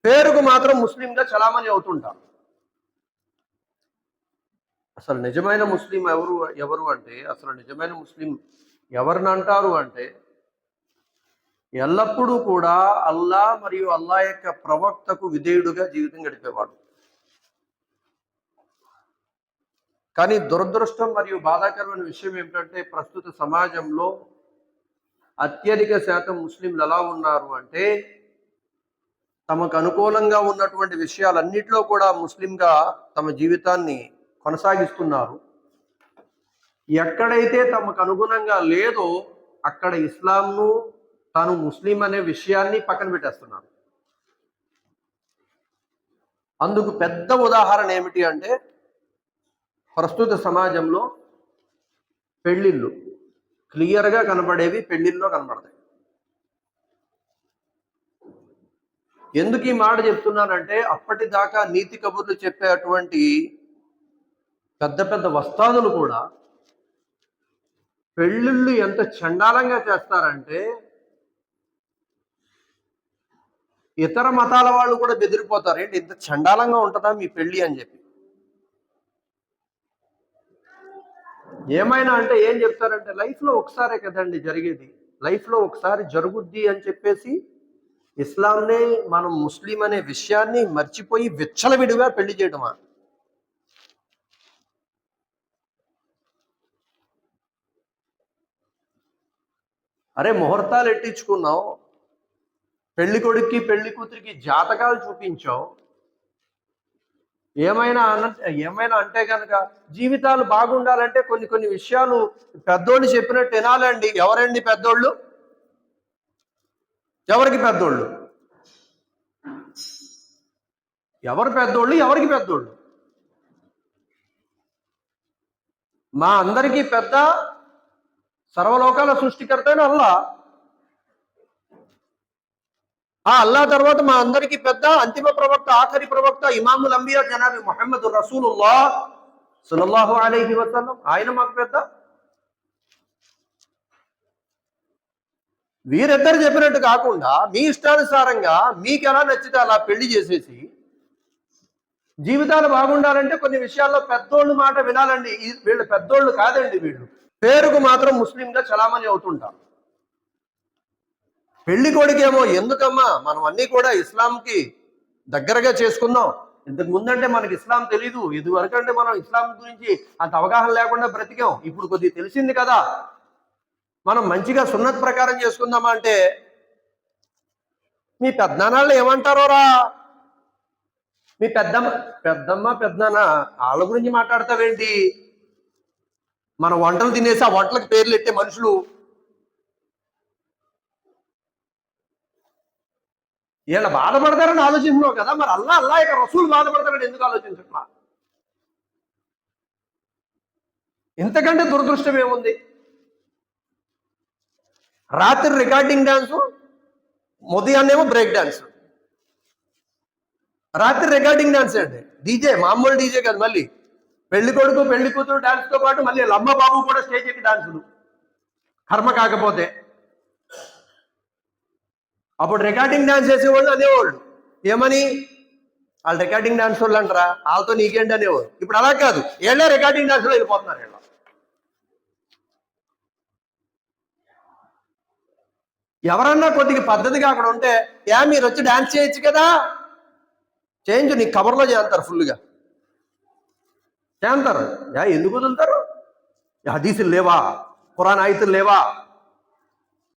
పేరుకు మాత్రం ముస్లింగా చలామణి అవుతుంటారు. అసలు నిజమైన ముస్లిం ఎవరు అంటే, అసలు నిజమైన ముస్లిం ఎవరిని అంటారు అంటే, ఎల్లప్పుడూ కూడా అల్లా మరియు అల్లా యొక్క ప్రవక్తకు విధేయుడుగా జీవితం గడిపేవాడు. కానీ దురదృష్టం మరియు బాధాకరమైన విషయం ఏమిటంటే, ప్రస్తుత సమాజంలో అత్యధిక శాతం ముస్లింలు ఎలా ఉన్నారు అంటే, తమకు అనుకూలంగా ఉన్నటువంటి విషయాలన్నిటిలో కూడా ముస్లింగా తమ జీవితాన్ని కొనసాగిస్తున్నారు. ఎక్కడైతే తమకు అనుగుణంగా లేదో అక్కడ ఇస్లాంను, తాను ముస్లిం అనే విషయాన్ని పక్కన పెట్టేస్తున్నారు. అందుకు పెద్ద ఉదాహరణ ఏమిటి అంటే, ప్రస్తుత సమాజంలో పెళ్ళిళ్ళు క్లియర్గా కనబడేవి పెళ్ళిళ్ళలో కనబడతాయి. ఎందుకు ఈ మాట చెప్తున్నానంటే, అప్పటిదాకా నీతి కబుర్లు చెప్పేటువంటి పెద్ద పెద్ద వస్తాదులు కూడా పెళ్ళిళ్ళు ఎంత చండాలంగా చేస్తారంటే, ఇతర మతాల వాళ్ళు కూడా బెదిరిపోతారు. ఏంటి ఇంత చండాలంగా ఉంటుందా మీ పెళ్ళి అని చెప్పి. ఏమైనా అంటే ఏం చెప్తారంటే, లైఫ్లో ఒకసారే కదండి జరిగేది, లైఫ్లో ఒకసారి జరుగుద్ది అని చెప్పేసి ఇస్లాంనే మనం ముస్లిం అనే విషయాన్ని మర్చిపోయి విచ్చలవిడిగా పెళ్లి చేయడమా? అరే ముహూర్తాలు ఎట్టించుకున్నావు, పెళ్లి కొడుక్కి పెళ్లి కూతురికి జాతకాలు చూపించావు, ఏమైనా అంటే కనుక జీవితాలు బాగుండాలంటే కొన్ని విషయాలు పెద్దోళ్ళు చెప్పినట్టు వినాలండి. ఎవరండి పెద్దోళ్ళు? ఎవరికి పెద్దోళ్ళు? ఎవరు పెద్దోళ్ళు? ఎవరికి పెద్దోళ్ళు? మా అందరికీ పెద్ద సర్వలోకాల సృష్టికర్త అయిన అల్లా. ఆ అల్లా తర్వాత మా అందరికీ పెద్ద అంతిమ ప్రవక్త, ఆఖరి ప్రవక్త, ఇమాముల్ అంబియా జనాబి ముహమ్మద్ రసూలుల్లాహ్ సల్లల్లాహు అలైహి వసల్లం, ఆయన మాకు పెద్ద. వీరిద్దరు చెప్పినట్టు కాకుండా మీ ఇష్టానుసారంగా మీకు ఎలా నచ్చితే అలా పెళ్లి చేసేసి జీవితాలు బాగుండాలంటే కొన్ని విషయాల్లో పెద్దోళ్ళు మాట వినాలండి. వీళ్ళు పెద్దోళ్ళు కాదండి, వీళ్ళు పేరుకు మాత్రం ముస్లింగా చలామణి అవుతుంటారు. పెళ్లి కొడుకేమో ఎందుకమ్మా మనం అన్నీ కూడా ఇస్లాంకి దగ్గరగా చేసుకుందాం. ఇంతకు ముందంటే మనకి ఇస్లాం తెలీదు, ఇదివరకు అంటే మనం ఇస్లాం గురించి అంత అవగాహన లేకుండా బ్రతికాం. ఇప్పుడు కొద్దిగా తెలిసింది కదా, మనం మంచిగా సున్నత్ ప్రకారం చేసుకుందామా అంటే మీ పెద్దనాళ్ళు ఏమంటారోరా, మీ పెద్దమ్మ పెద్దనాన్న వాళ్ళ గురించి మాట్లాడతావేంటి? మన వంటలు తినేసి ఆ వంటలకు పేర్లు పెట్టే మనుషులు వీళ్ళ బాధపడతారని ఆలోచించినావు కదా, మరి అల్లా ఇక రసూలు బాధపడతారని ఎందుకు ఆలోచించట్లా? ఇంతకంటే దురదృష్టం ఏముంది? రాత్రి రికార్డింగ్ డాన్సు, ఉదయాన్నేమో బ్రేక్ డాన్స్. రాత్రి రికార్డింగ్ డాన్స్ అండి, డీజే, మామూలు డీజే కాదు, మళ్ళీ పెళ్లి కొడుకు పెళ్లి కూతురు డాన్స్తో పాటు మళ్ళీ అమ్మ బాబు కూడా స్టేజ్ ఎక్కి డాన్సులు. కర్మ కాకపోతే అప్పుడు రికార్డింగ్ డాన్స్ చేసేవాళ్ళు అనేవాళ్ళు ఏమని, వాళ్ళు రికార్డింగ్ డాన్స్ వాళ్ళు అంటారా, వాళ్ళతో నీకేంటి అనేవాళ్ళు. ఇప్పుడు అలా కాదు, ఏళ్ళే రికార్డింగ్ డాన్స్ లో వెళ్ళిపోతున్నారు. వీళ్ళ ఎవరన్నా కొద్దిగా పద్ధతిగా అక్కడ ఉంటే, మీరు వచ్చి డాన్స్ చేయొచ్చు కదా, చేయించు, నీకు కవర్లో చేస్తారు, ఫుల్గా చేస్తారు. ఎందుకు వదులుతారు? హదీసులు లేవా, ఖురాన్ ఆయతులు లేవా,